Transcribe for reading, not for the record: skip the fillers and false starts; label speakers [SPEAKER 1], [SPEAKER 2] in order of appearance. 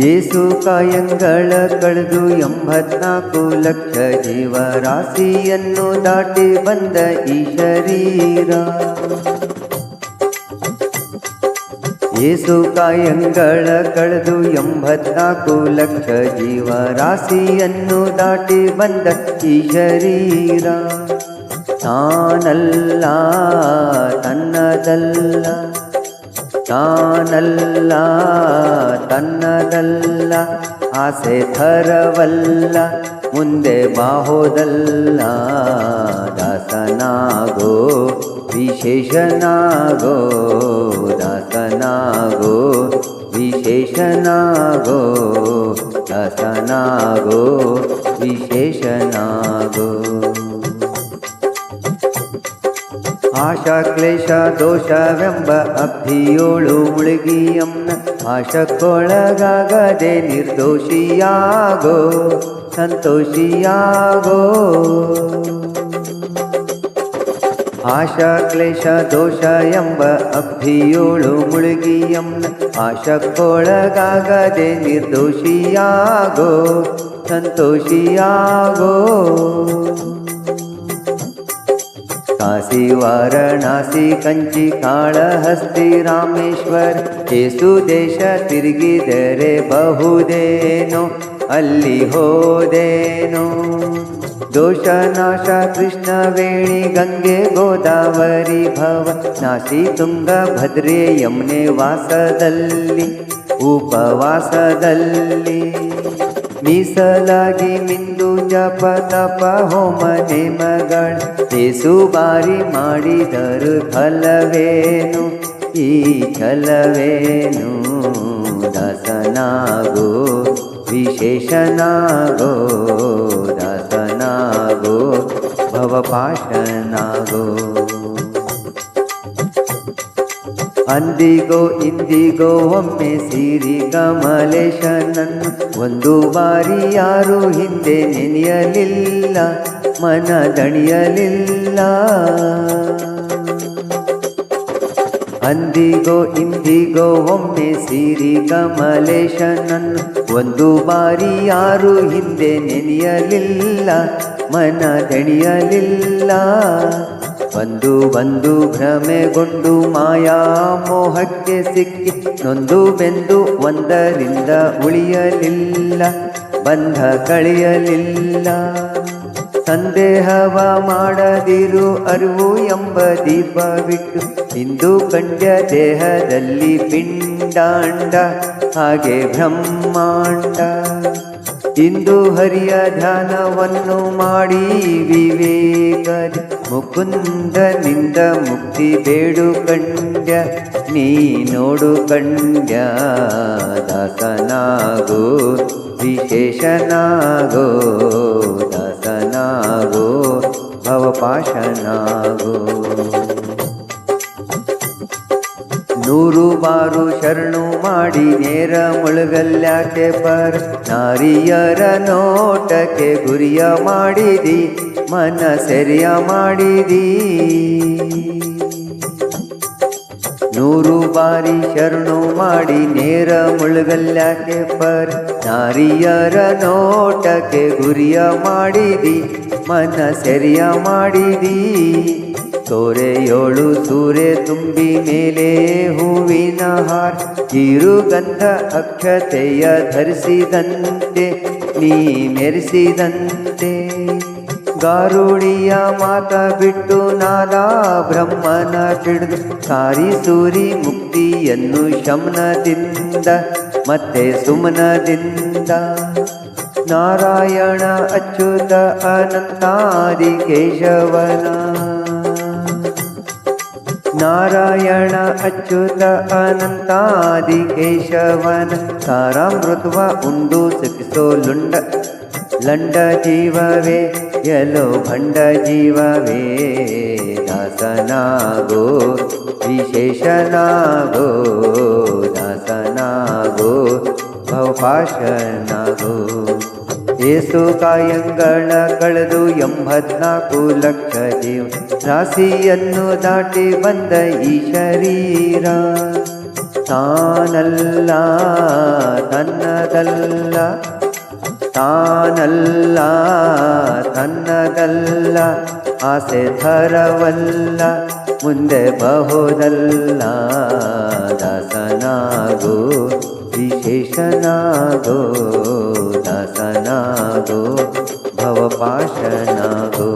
[SPEAKER 1] ಏಸು ಕಾಯಂಗಳ ಕಳೆದು 84 ಲಕ್ಷ ಜೀವರಾಶಿಯನ್ನು ದಾಟಿ ಬಂದ ಈ ಶರೀರ. ಏಸು ಕಾಯಂಗಳ ಕಳೆದು 84 ಲಕ್ಷ ಜೀವರಾಶಿಯನ್ನು ದಾಟಿ ಬಂದ ಈ ಶರೀರ. ತಾನಲ್ಲ ತನ್ನದಲ್ಲ, ತಾನಲ್ಲ ತನ್ನದಲ್ಲ, ಆಸೆ ಥರವಲ್ಲ, ಮುಂದೆ ಬಾಹೋದಲ್ಲ. ದಾಸನಾಗೋ ವಿಶೇಷನಾಗೋ, ದಾಸನಾಗೋ ವಿಶೇಷನಾಗೋ, ದಾಸನಾಗೋ ವಿಶೇಷನಾಗೋ. ಆಶಾ ಕ್ಲೇಶ ದೋಷವೆಂಬ ಅಬ್ಧಿಯೋಳು ಮುಳುಗಿಯಮ್ನ ಆಶಕ್ಕೊಳಗಾಗದೆ ನಿರ್ದೋಷಿಯಾಗೋ, ಸಂತೋಷಿಯಾಗೋ. ಆಶಾ ಕ್ಲೇಶ ದೋಷ ಎಂಬ ಅಬ್ಧಿಯೋಳು ಮುಳುಗಿಯಮ್ನ ಆಶಕ್ಕೊಳಗಾಗದೆ ನಿರ್ದೋಷಿಯಾಗೋ, ಸಂತೋಷಿಯಾಗೋ. ಕಾಶಿ ವಾರಣಾಸಿ ಕಂಚಿ ಕಾಳಹಸ್ತಿ ರಾಮೇಶ್ವರ ಏಸು ದೇಶ ತಿರುಗಿದರೆ ಬಹುದೇನೋ ಅಲ್ಲಿ ಹೋದೇನೋ. ದೋಷನಾಶ ಕೃಷ್ಣವೇಣಿ ಗಂಗೆ ಗೋದಾವರಿ ಭವ ನಾಸಿ ತುಂಗ ಭದ್ರೆ ಯಮುನೆ ವಾಸದಲ್ಲಿ ಉಪವಾಸದಲ್ಲಿ. ಮೀಸಲಾಗಿ ಮಿಂದು ಜಪ ತಪ ಹೋಮ ನೇಮಗಳ ಏಸು ಬಾರಿ ಮಾಡಿದರು ಫಲವೇನು ಈ ಛಲವೇನು. ದಾಸನಾಗೋ ವಿಶೇಷನಾಗೋ, ದಾಸನಾಗೋ ಭವಪಾಶನಾಗೋ. ಅಂದಿಗೋ ಇಂದಿಗೋ ಒಮ್ಮೆ ಸಿರಿ ಕಮಲೇಶನನ್ನು ಒಂದು ಬಾರಿ ಯಾರು ಹಿಂದೆ ನೆನೆಯಲಿಲ್ಲ, ಮನ ದಣಿಯಲಿಲ್ಲ. ಅಂದಿಗೋ ಇಂದಿಗೋ ಒಮ್ಮೆ ಸಿರಿ ಕಮಲೇಶನನ್ನು ಒಂದು ಬಾರಿ ಯಾರು ಹಿಂದೆ ನೆನೆಯಲಿಲ್ಲ, ಮನ ದಣಿಯಲಿಲ್ಲ. ಬಂದು ಬಂದು ಭ್ರಮೆಗೊಂಡು ಮಾಯಾ ಮೋಹಕ್ಕೆ ಸಿಕ್ಕಿ ನೊಂದು ಬೆಂದು ಒಂದರಿಂದ ಉಳಿಯಲಿಲ್ಲ, ಬಂಧ ಕಳೆಯಲಿಲ್ಲ. ಸಂದೇಹವ ಮಾಡದಿರು ಅರಿವು ಎಂಬ ದೀಪವಿಟ್ಟು ಇಂದು ಕಂಡ್ಯ ದೇಹದಲ್ಲಿ ಪಿಂಡಾಂಡ ಹಾಗೆ ಬ್ರಹ್ಮಾಂಡ. ಇಂದು ಹರಿಯ ಧ್ಯಾನವನ್ನು ಮಾಡಿ ವಿವೇಕದಿ ಮುಕುಂದನಿಂದ ಮುಕ್ತಿ ಬೇಡು ಕಂಡ್ಯ ನೀ ನೋಡು ಕಂಡ್ಯ. ದಾಸನಾಗೋ ವಿಶೇಷನಾಗೋ, ದಾಸನಾಗೋ ಭವಪಾಶನಾಗೋ. 100 ಬಾರು ಶರಣು ಮಾಡಿ ನೇರ ಮುಳುಗಲ್ಯಾಕೆ ಪರ ನಾರಿಯರ ನೋಟಕ್ಕೆ ಗುರಿಯ ಮಾಡಿದಿ, ಮನ ಸೆರೆಯ ಮಾಡಿದಿ. 100 ಬಾರಿ ಶರಣು ಮಾಡಿ ನೇರ ಮುಳುಗಲ್ಯಾಕೆ ಪರ ನಾರಿಯರ ನೋಟಕ್ಕೆ ಗುರಿಯ ಮಾಡಿದಿ, ಮನ ಸೆರೆಯ ಮಾಡಿದಿ. ತೋರೆಯೋಳು ಸೂರೆ ತುಂಬಿ ಮೇಲೆ ಹೂವಿನ ಹಾರ ಕಿರುಗಂಧ ಅಕ್ಷತೆಯ ಧರಿಸಿದಂತೆ ನೀ ಮೆರೆಸಿದಂತೆ. ಗಾರುಡಿಯ ಮಾತ ಬಿಟ್ಟು ನಾದ ಬ್ರಹ್ಮನ ತಿಳಿದು ಸಾರಿಸೂರಿ ಮುಕ್ತಿಯನ್ನು ಶಮನದಿಂದ ಮತ್ತೆ ಸುಮನದಿಂದ. ನಾರಾಯಣ ಅಚ್ಯುತ ಅನಂತಾದಿ ಕೇಶವನ, ನಾರಾಯಣ ಅಚ್ಯುತ ಅನಂತಾದಿ ಕೇಶವನ ಸಾರಾಮೃತವ ಉಂಡು ಸುಖಿಸೋ ಲುಂಡ ಲಂಡ ಜೀವವೇ ಎಲೋ ಭಂಡ ಜೀವವೇ. ದಾಸನಾಗೋ ವಿಶೇಷನಾಗೋ, ದಾಸನಾಗೋ ಭವಪಾಶನಾಗೋ. ಏಸು ಕಾಯಂಗಳ ಕಳೆದು 84 ಲಕ್ಷ ಜೀವ ರಾಶಿಯನ್ನು ದಾಟಿ ಬಂದ ಈ ಶರೀರ. ತಾನಲ್ಲ ತನ್ನದಲ್ಲ, ತಾನಲ್ಲ ತನ್ನದಲ್ಲ, ಆಸೆ ಥರವಲ್ಲ ಮುಂದೆ ಬಹುದಲ್ಲ. ದಾಸನಾಗೋ ವಿಶೇಷನಾಗೋ, ದಾಸನಾಗೋ ಭವಪಾಶನಾಗೋ.